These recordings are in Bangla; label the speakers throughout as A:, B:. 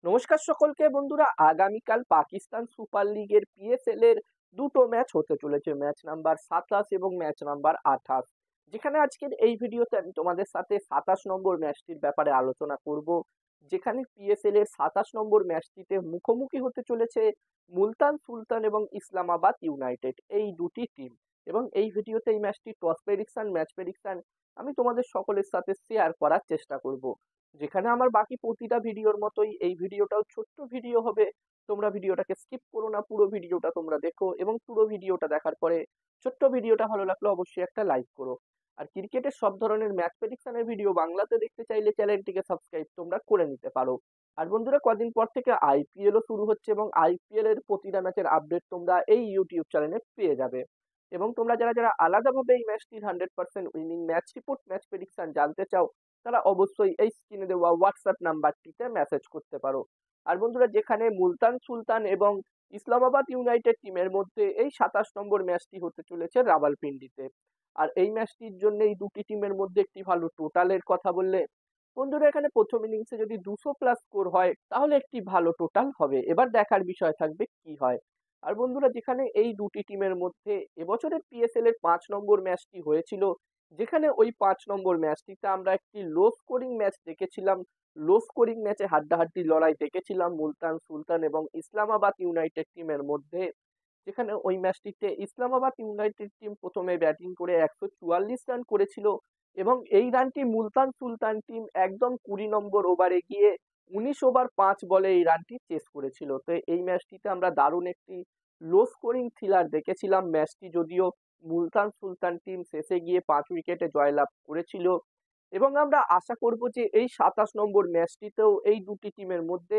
A: নমস্কার সকলকে বন্ধুরা, আগামীকাল পাকিস্তান সুপার লিগের পিএসএল এর দুটো ম্যাচ হতে চলেছে, ম্যাচ নাম্বার 27 এবং ম্যাচ নাম্বার 28। যেখানে আজকের এই ভিডিওতে আমি তোমাদের সাথে 27 নম্বর ম্যাচটির ব্যাপারে আলোচনা করব, যেখানে পিএসএল এর 27 নম্বর ম্যাচটিতে মুখোমুখি হতে চলেছে মুলতান সুলতান এবং ইসলামাবাদ ইউনাইটেড, এই দুটি টিম। এবং এই ভিডিওতে এই ম্যাচটি টস প্রেডিকশন, ম্যাচ প্রেডিকশন আমি তোমাদের সকলের সাথে শেয়ার করার চেষ্টা করব। যেখানে আমার বাকি প্রতিটা ভিডিওর মতোই এই ভিডিওটাও ছোট্ট ভিডিও হবে। তোমরা ভিডিওটাকে স্কিপ করো না, পুরো ভিডিওটা তোমরা দেখো এবং পুরো ভিডিওটা দেখার পরে ছোট্ট ভিডিওটা ভালো লাগলো অবশ্যই একটা লাইক করো। আর ক্রিকেটের সব ধরনের ম্যাচ প্রেডিকশনের ভিডিও বাংলাতে দেখতে চাইলে চ্যানেলটিকে সাবস্ক্রাইব তোমরা করে নিতে পারো। আর বন্ধুরা, কদিন পর থেকে আইপিএলও শুরু হচ্ছে এবং আইপিএল এর প্রতিটা ম্যাচের আপডেট তোমরা এই ইউটিউব চ্যানেলে পেয়ে যাবে। এবং তোমরা যারা যারা আলাদাভাবে এই ম্যাচটির 100% winning match report, match prediction জানতে চাও, তারা অবশ্যই এই স্ক্রিনে দেওয়া হোয়াটসঅ্যাপ নাম্বারটিতে মেসেজ করতে পারো। আর বন্ধুরা, যেখানে মুলতান সুলতান এবং ইসলামাবাদ ইউনাইটেড টিমের মধ্যে এই 27 নম্বর ম্যাচটি হতে চলেছে রাওয়ালপিন্ডিতে। আর এই ম্যাচটির জন্য এই দুটি টিমের মধ্যে একটি ভালো টোটালের কথা বললে, বন্ধুরা এখানে প্রথম ইনিংসে যদি 200+ স্কোর হয় তাহলে একটি ভালো টোটাল হবে। এবার দেখার বিষয় থাকবে কি হয়। আর বন্ধুরা, যেখানে এই দুটি টিমের মধ্যে এবছরের পিএসএল এর 5 নম্বর ম্যাচটি হয়েছিল, যেখানে ওই 5 নম্বর ম্যাচটিতে আমরা একটি লো স্কোরিং ম্যাচ দেখেছিলাম। লো স্কোরিং ম্যাচে হাড্ডাহাড্ডি লড়াই দেখেছিলাম মুলতান সুলতান এবং ইসলামাবাদ ইউনাইটেড টিমের মধ্যে। যেখানে ওই ম্যাচটিতে ইসলামাবাদ ইউনাইটেড টিম প্রথমে ব্যাটিং করে 144 রান করেছিল এবং এই রানটি মুলতান সুলতান টিম একদম 20 নম্বর ওভারে গিয়ে 19 ওভার 5 বলে এই রানটি চেস করেছিল। তো এই ম্যাচটিতে আমরা দারুণ একটি লো স্কোরিং থ্রিলার দেখেছিলাম। ম্যাচটি যদিও মুলতান সুলতান টিম শেষে গিয়ে 5 উইকেটে জয়লাভ করেছিল এবং আমরা আশা করব যে এই 27 নম্বর ম্যাচটিতেও এই দুটি টিমের মধ্যে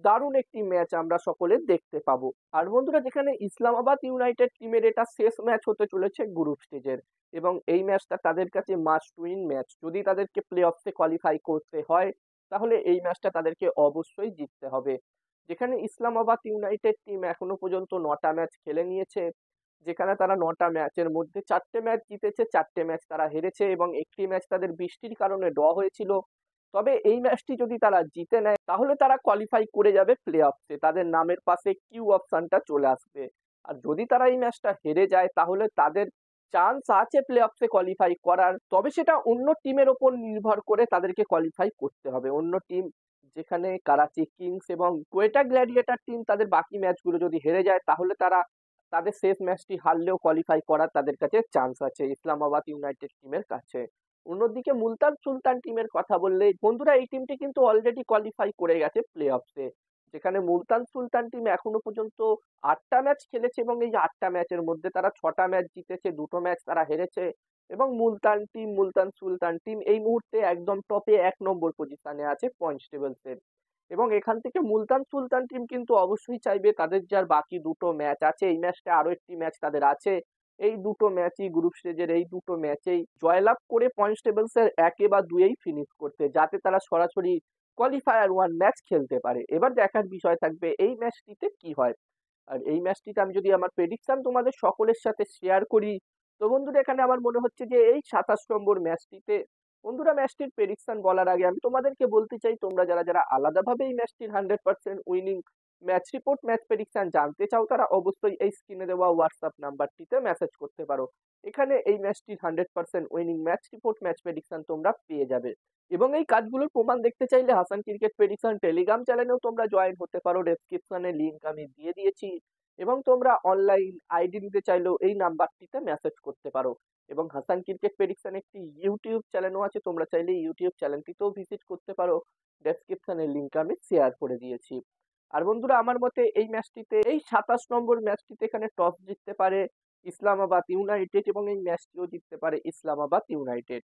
A: দারুণ একটি ম্যাচ আমরা সকলে দেখতে পাবো। আর বন্ধুরা, যেখানে ইসলামাবাদ ইউনাইটেড টিমের এটা শেষ ম্যাচ হতে চলেছে গ্রুপ স্টেজের এবং এই ম্যাচটা তাদের কাছে মাস্ট উইন ম্যাচ। যদি তাদেরকে প্লে অফসে কোয়ালিফাই করতে হয় তাহলে এই ম্যাচটা তাদেরকে অবশ্যই জিততে হবে। যেখানে ইসলামাবাদ ইউনাইটেড টিম এখনো পর্যন্ত 9টা ম্যাচ খেলে নিয়েছে, যেখানে তারা 9টা ম্যাচের মধ্যে 4টে ম্যাচ জিতেছে, 4টে ম্যাচ তারা হেরেছে এবং একটি ম্যাচ তাদের বৃষ্টির কারণে ড্র হয়েছিল। তবে এই ম্যাচটি যদি তারা জিতে নেয় তাহলে তারা কোয়ালিফাই করে যাবে প্লে অফসে, তাদের নামের পাশে কিউ অপশনটা চলে আসবে। আর যদি তারা এই ম্যাচটা হেরে যায় তাহলে তাদের চান্স আছে প্লে অফসে কোয়ালিফাই করার, তবে সেটা অন্য টিমের ওপর নির্ভর করে তাদেরকে কোয়ালিফাই করতে হবে। অন্য টিম, যেখানে করাচি কিংস এবং কোয়েটা গ্ল্যাডিয়েটর টিম তাদের বাকি ম্যাচগুলো যদি হেরে যায় তাহলে তারা তাদের শেষ ম্যাচটি হারলেও কোয়ালিফাই করার তাদের কাছে চান্স আছে ইসলামাবাদ ইউনাইটেড টিমের কাছে। অন্যদিকে মুলতান সুলতান টিমের কথা বললে বন্ধুরা, এই টিমটি কিন্তু অলরেডি কোয়ালিফাই করে গেছে প্লে অফসে। যেখানে মুলতান সুলতান টিম এখনো পর্যন্ত 8টা ম্যাচ খেলেছে এবং এই 8টা ম্যাচের মধ্যে তারা 6টা ম্যাচ জিতেছে, 2টো ম্যাচ তারা হেরেছে। এবং মুলতান সুলতান টিম এই মুহূর্তে একদম টপে 1 নম্বর পজিশনে আছে পয়েন্টস টেবিলসের। এবং এখান থেকে মুলতান সুলতান টিম কিন্তু অবশ্যই চাইবে তাদের যার বাকি দুটো ম্যাচ আছে, এই ম্যাচটা আরো একটি ম্যাচ তাদের আছে, এই দুটো ম্যাচই গ্রুপ স্টেজের এই দুটো ম্যাচেই জয়লাভ করে পয়েন্টস টেবিলস এর 1 বা 2-এই ফিনিশ করতে, যাতে তারা সরাসরি কোয়ালিফায়ার 1 ম্যাচ খেলতে পারে। এবার দেখার বিষয় থাকবে এই ম্যাচটিতে কি হয়। আর এই ম্যাচটিতে আমি যদি আমার প্রেডিকশন তোমাদের সকলের সাথে শেয়ার করি, তো বন্ধুরা এখানে আমার মনে হচ্ছে যে এই 27 নম্বর ম্যাচটিতে, বন্ধুরা ম্যাচটির প্রেডিকশন বলার আগে আমি তোমাদেরকে বলতে চাই, তোমরা যারা যারা আলাদাভাবে এই ম্যাচটির 100% winning match report, match prediction জানতে চাও, তারা অবশ্যই এই স্ক্রিনে দেওয়া হোয়াটসঅ্যাপ নাম্বারটিতে মেসেজ করতে পারো। এখানে এই ম্যাচটির 100% winning match report, match prediction তোমরা পেয়ে যাবে। এবং এই কাজগুলোর প্রমাণ দেখতে চাইলে হাসান ক্রিকেট প্রেডিকশন টেলিগ্রাম চ্যানেলেও তোমরা জয়েন হতে পারো, ডেসক্রিপশনে লিংক আমি দিয়ে দিয়েছি। এবং তোমরা অনলাইন আইডি নিতে চাইলেও এই নাম্বারটিতে মেসেজ করতে পারো। এবং হাসান ক্রিকেট প্রেডিকশন একটি ইউটিউব চ্যানেলও আছে, তোমরা চাইলে ইউটিউব চ্যানেলটিতেও ভিজিট করতে পারো, ডেসক্রিপশনে লিংক আমি শেয়ার করে দিয়েছি। আর বন্ধুরা, আমার মতে এই ম্যাচটিতে, এই 27 নম্বর ম্যাচটিতে এখানে টস জিততে পারে ইসলামাবাদ ইউনাইটেড এবং এই ম্যাচটিও জিততে পারে ইসলামাবাদ ইউনাইটেড।